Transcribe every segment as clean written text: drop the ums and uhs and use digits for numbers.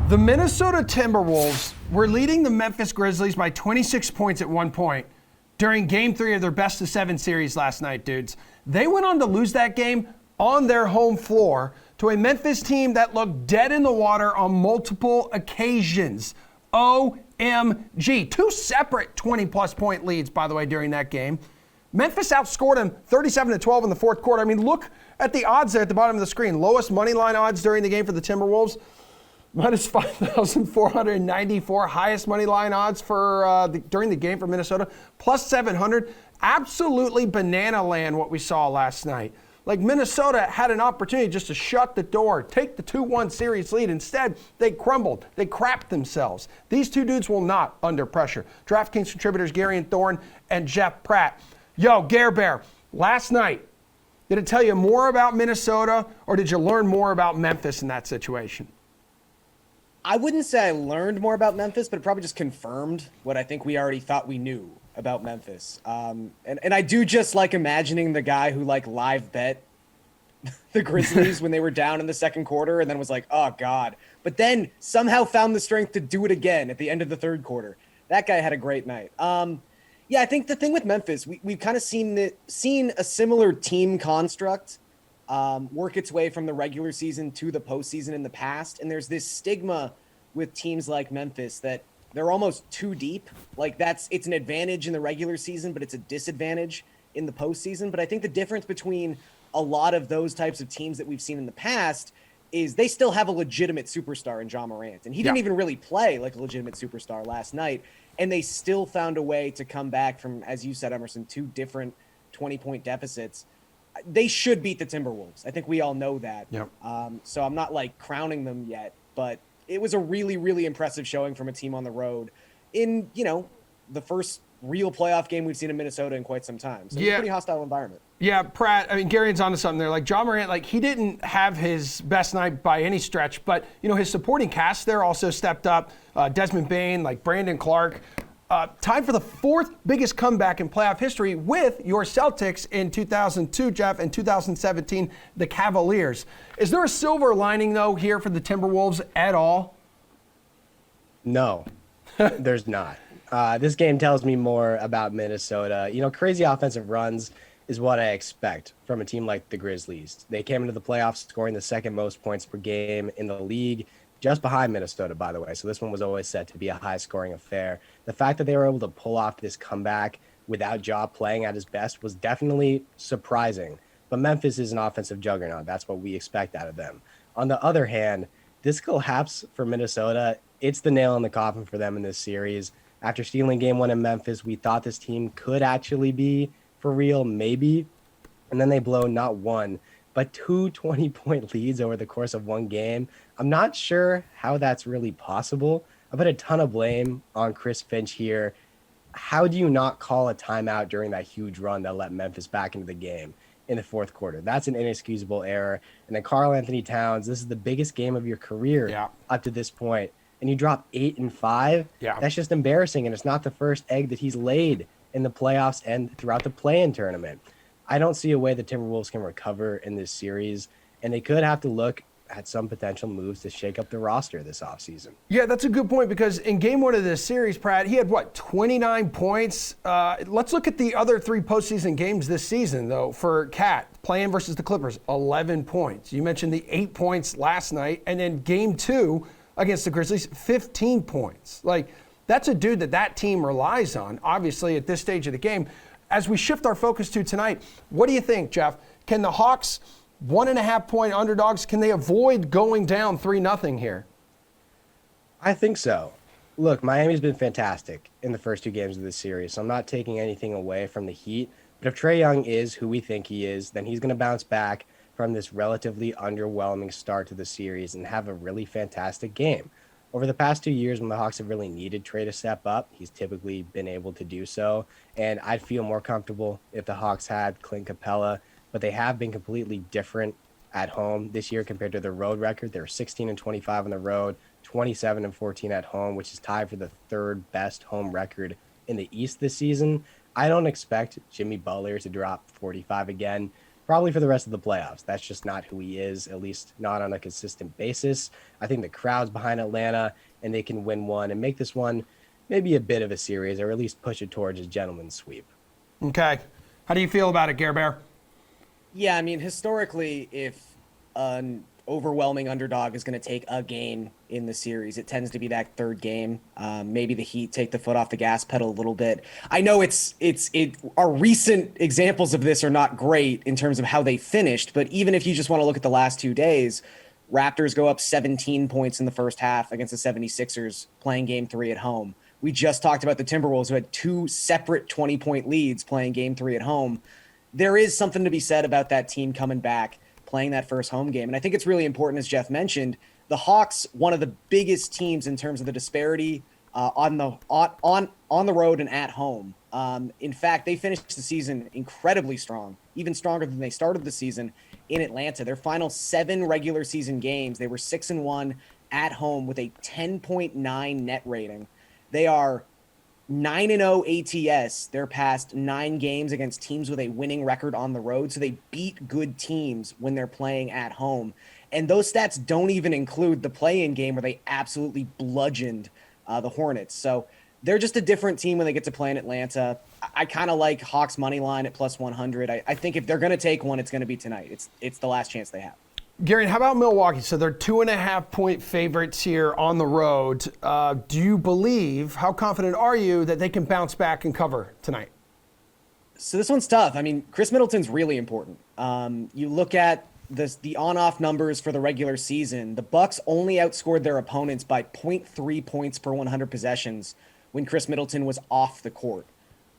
The Minnesota Timberwolves were leading the Memphis Grizzlies by 26 points at one point during Game 3 of their best-of-7 series last night, dudes. They went on to lose that game on their home floor to a Memphis team that looked dead in the water on multiple occasions. OMG. Two separate 20-plus point leads, by the way, during that game. Memphis outscored them 37-12 in the fourth quarter. I mean, look at the odds there at the bottom of the screen. Lowest money line odds during the game for the Timberwolves, minus 5,494. Highest money line odds for during the game for Minnesota, plus 700. Absolutely banana land what we saw last night. Like, Minnesota had an opportunity just to shut the door, take the 2-1 series lead. Instead, they crumbled. They crapped themselves. These two dudes will not under pressure. DraftKings contributors Garion, Thorne, and Jeff Pratt. Yo, Gare Bear, last night, did it tell you more about Minnesota, or did you learn more about Memphis in that situation? I wouldn't say I learned more about Memphis, but it probably just confirmed what I think we already thought we knew about Memphis. And I do just like imagining the guy who like live bet the Grizzlies when they were down in the second quarter and then was like, oh God, but then somehow found the strength to do it again at the end of the third quarter. That guy had a great night. Yeah, I think the thing with Memphis, we've kind of seen a similar team construct work its way from the regular season to the postseason in the past. And there's this stigma with teams like Memphis that they're almost too deep. Like, it's an advantage in the regular season, but it's a disadvantage in the postseason. But I think the difference between a lot of those types of teams that we've seen in the past is they still have a legitimate superstar in Ja Morant. And he didn't even really play like a legitimate superstar last night. And they still found a way to come back from, as you said, Emerson, two different 20-point deficits. They should beat the Timberwolves. I think we all know that. Yep. So I'm not like crowning them yet, but it was a really, really impressive showing from a team on the road in, the first real playoff game we've seen in Minnesota in quite some time. So it's a pretty hostile environment. Yeah, Pratt, I mean, Garion's onto something there. Like, Ja Morant, like, he didn't have his best night by any stretch, but, his supporting cast there also stepped up. Desmond Bane, like Brandon Clark. Tied for the fourth biggest comeback in playoff history with your Celtics in 2002, Jeff, and 2017, the Cavaliers. Is there a silver lining, though, here for the Timberwolves at all? No, there's not. This game tells me more about Minnesota. Crazy offensive runs is what I expect from a team like the Grizzlies. They came into the playoffs scoring the second most points per game in the league, just behind Minnesota, by the way. So this one was always set to be a high-scoring affair. The fact that they were able to pull off this comeback without Ja playing at his best was definitely surprising. But Memphis is an offensive juggernaut. That's what we expect out of them. On the other hand, this collapse for Minnesota, it's the nail in the coffin for them in this series. After stealing game one in Memphis, we thought this team could actually be for real, maybe. And then they blow not one, but two 20-point leads over the course of one game. I'm not sure how that's really possible. I put a ton of blame on Chris Finch here. How do you not call a timeout during that huge run that let Memphis back into the game in the fourth quarter? That's an inexcusable error. And then Karl Anthony Towns, this is the biggest game of your career up to this point, and you drop 8 and 5. That's just embarrassing, and it's not the first egg that he's laid in the playoffs and throughout the play-in tournament. I don't see a way the Timberwolves can recover in this series, and they could have to look at some potential moves to shake up the roster this offseason. Yeah, that's a good point, because in game one of this series, Pratt, he had, 29 points? Let's look at the other three postseason games this season, though, for Cat. Play-in versus the Clippers, 11 points. You mentioned the 8 points last night, and then game two against the Grizzlies, 15 points. Like, that's a dude that team relies on, obviously, at this stage of the game. As we shift our focus to tonight, what do you think, Jeff? Can the Hawks, 1.5-point underdogs, can they avoid going down 3-0 here? I think so. Look, Miami's been fantastic in the first two games of this series, so I'm not taking anything away from the Heat. But if Trae Young is who we think he is, then he's going to bounce back from this relatively underwhelming start to the series and have a really fantastic game. Over the past 2 years, when the Hawks have really needed Trae to step up, he's typically been able to do so. And I'd feel more comfortable if the Hawks had Clint Capella, but they have been completely different at home this year compared to their road record. They're 16 and 25 on the road, 27 and 14 at home, which is tied for the third best home record in the East this season. I don't expect Jimmy Butler to drop 45 again, probably for the rest of the playoffs. That's just not who he is, at least not on a consistent basis. I think the crowd's behind Atlanta, and they can win one and make this one maybe a bit of a series, or at least push it towards a gentleman's sweep. Okay. How do you feel about it, Gare Bear? Yeah, I mean, historically, if an overwhelming underdog is going to take a game in the series, it tends to be that third game. Maybe the Heat take the foot off the gas pedal a little bit. I know our recent examples of this are not great in terms of how they finished, but even if you just want to look at the last 2 days, Raptors go up 17 points in the first half against the 76ers playing game 3 at home. We just talked about the Timberwolves, who had 2 separate 20-point leads playing game 3 at home. There is something to be said about that team coming back, playing that first home game. And I think it's really important, as Jeff mentioned, the Hawks, one of the biggest teams in terms of the disparity on the road and at home. In fact, they finished the season incredibly strong, even stronger than they started the season in Atlanta. Their final 7 regular season games, they were 6-1 at home with a 10.9 net rating. They are 9-0 ATS their past 9 games against teams with a winning record on the road. So they beat good teams when they're playing at home. And those stats don't even include the play-in game where they absolutely bludgeoned the Hornets. So they're just a different team when they get to play in Atlanta. I kind of like Hawks money line at plus 100. I think if they're going to take one, it's going to be tonight. It's the last chance they have. Garion, how about Milwaukee? So they're 2.5-point favorites here on the road. Do you believe, how confident are you that they can bounce back and cover tonight? So this one's tough. I mean, Chris Middleton's really important. You look at the on-off numbers for the regular season. The Bucks only outscored their opponents by 0.3 points per 100 possessions when Chris Middleton was off the court.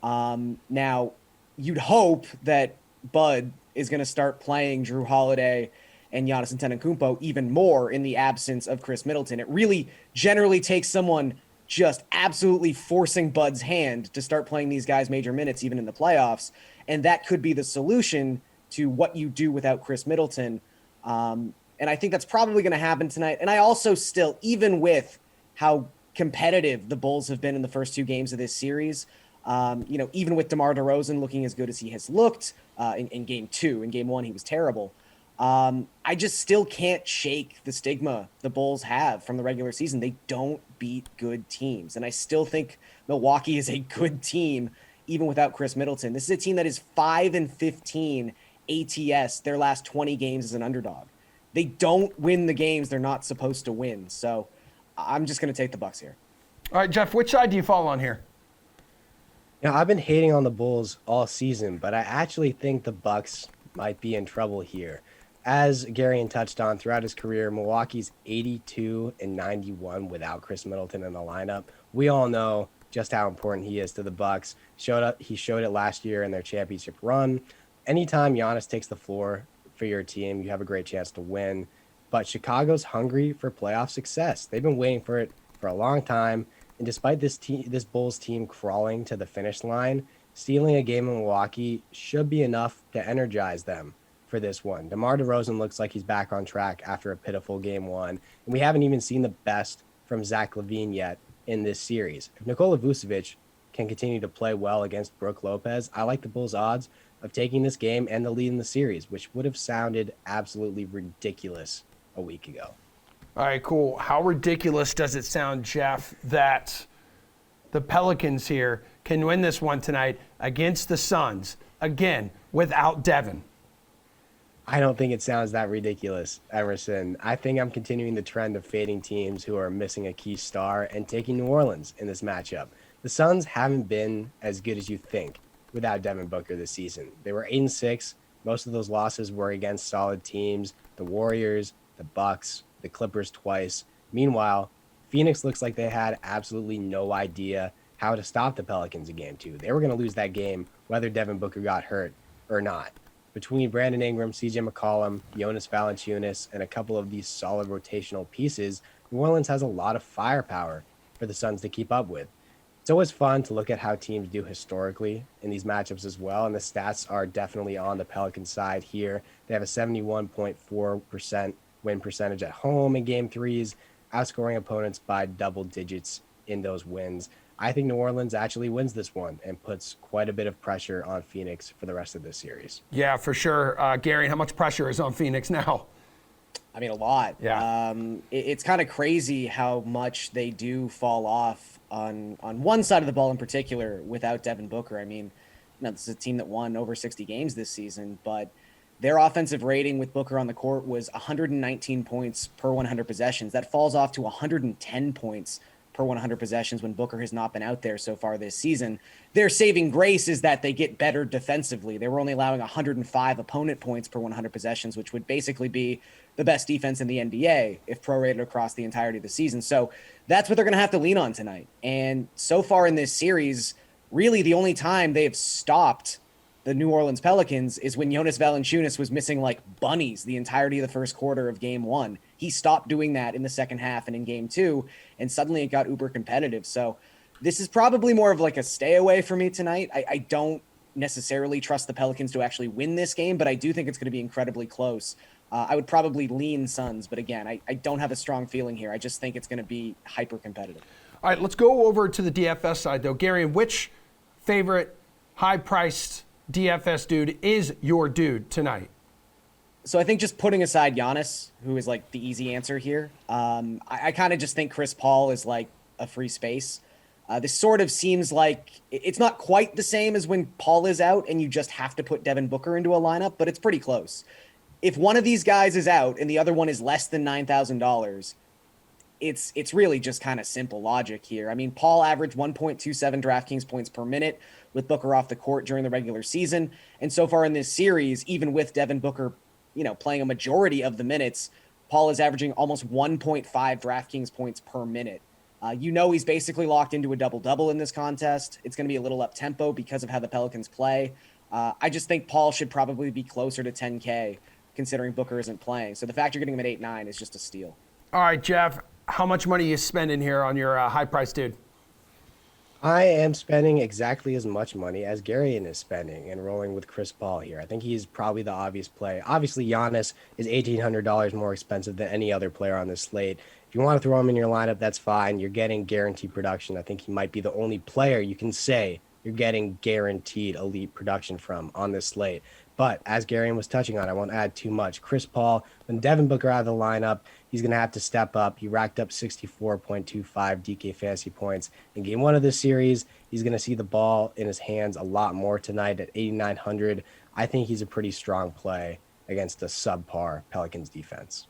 Now, you'd hope that Bud is going to start playing Drew Holiday and Giannis Antetokounmpo even more in the absence of Chris Middleton. It really generally takes someone just absolutely forcing Bud's hand to start playing these guys major minutes, even in the playoffs. And that could be the solution to what you do without Chris Middleton. And I think that's probably going to happen tonight. And I also still, even with how competitive the Bulls have been in the first 2 games of this series, even with DeMar DeRozan looking as good as he has looked in game 2, in game 1, he was terrible. I just still can't shake the stigma the Bulls have from the regular season. They don't beat good teams. And I still think Milwaukee is a good team, even without Chris Middleton. This is a team that is 5-15 ATS their last 20 games as an underdog. They don't win the games they're not supposed to win. So I'm just going to take the Bucks here. All right, Jeff, which side do you fall on here? I've been hating on the Bulls all season, but I actually think the Bucks might be in trouble here. As Garion touched on, throughout his career, Milwaukee's 82-91 without Chris Middleton in the lineup. We all know just how important he is to the Bucks. He showed it last year in their championship run. Anytime Giannis takes the floor for your team, you have a great chance to win. But Chicago's hungry for playoff success. They've been waiting for it for a long time. And despite this Bulls team crawling to the finish line, stealing a game in Milwaukee should be enough to energize them for this one. DeMar DeRozan looks like he's back on track after a pitiful game 1. And we haven't even seen the best from Zach LaVine yet in this series. If Nikola Vucevic can continue to play well against Brook Lopez, I like the Bulls' odds of taking this game and the lead in the series, which would have sounded absolutely ridiculous a week ago. All right, cool. How ridiculous does it sound, Jeff, that the Pelicans here can win this one tonight against the Suns, again, without Devin? I don't think it sounds that ridiculous, Emerson. I think I'm continuing the trend of fading teams who are missing a key star and taking New Orleans in this matchup. The Suns haven't been as good as you think without Devin Booker this season. They were 8-6. Most of those losses were against solid teams, the Warriors, the Bucks, the Clippers twice. Meanwhile, Phoenix looks like they had absolutely no idea how to stop the Pelicans in game 2. They were going to lose that game whether Devin Booker got hurt or not. Between Brandon Ingram, CJ McCollum, Jonas Valanciunas, and a couple of these solid rotational pieces, New Orleans has a lot of firepower for the Suns to keep up with. It's always fun to look at how teams do historically in these matchups as well, and the stats are definitely on the Pelicans side here. They have a 71.4% win percentage at home in game 3s, outscoring opponents by double digits in those wins. I think New Orleans actually wins this one and puts quite a bit of pressure on Phoenix for the rest of this series. Yeah, for sure. Gary, how much pressure is on Phoenix now? I mean, a lot. Yeah. It's kind of crazy how much they do fall off on one side of the ball in particular without Devin Booker. I mean, this is a team that won over 60 games this season, but their offensive rating with Booker on the court was 119 points per 100 possessions. That falls off to 110 points per 100 possessions when Booker has not been out there so far this season. Their saving grace is that they get better defensively. They were only allowing 105 opponent points per 100 possessions, which would basically be the best defense in the NBA if prorated across the entirety of the season. So that's what they're going to have to lean on tonight. And so far in this series, really the only time they've stopped the New Orleans Pelicans is when Jonas Valanciunas was missing like bunnies the entirety of the first quarter of game one. He stopped doing that in the second half and in game two, and suddenly it got uber competitive. So this is probably more of like a stay away for me tonight. I don't necessarily trust the Pelicans to actually win this game, but I do think it's going to be incredibly close. I would probably lean Suns, but again, I don't have a strong feeling here. I just think it's going to be hyper competitive. All right, let's go over to the DFS side, though. Gary, which favorite high-priced DFS dude is your dude tonight? So I think just putting aside Giannis, who is like the easy answer here, I kind of just think Chris Paul is like a free space. This sort of seems like it's not quite the same as when Paul is out and you just have to put Devin Booker into a lineup, but it's pretty close. If one of these guys is out and the other one is less than $9,000, it's really just kind of simple logic here. I mean, Paul averaged 1.27 DraftKings points per minute with Booker off the court during the regular season. And so far in this series, even with Devin Booker, playing a majority of the minutes, Paul is averaging almost 1.5 DraftKings points per minute. He's basically locked into a double-double in this contest. It's going to be a little up-tempo because of how the Pelicans play. I just think Paul should probably be closer to 10K considering Booker isn't playing. So the fact you're getting him at 8-9 is just a steal. All right, Jeff, how much money are you spending here on your high-priced dude? I am spending exactly as much money as Garion is spending and rolling with Chris Paul here. I think he's probably the obvious play. Obviously, Giannis is $1,800 more expensive than any other player on this slate. If you want to throw him in your lineup, that's fine. You're getting guaranteed production. I think he might be the only player you can say you're getting guaranteed elite production from on this slate. But as Garion was touching on, I won't add too much. Chris Paul, when Devin Booker out of the lineup, he's going to have to step up. He racked up 64.25 DK fantasy points in game one of this series. He's going to see the ball in his hands a lot more tonight at 8,900. I think he's a pretty strong play against a subpar Pelicans defense.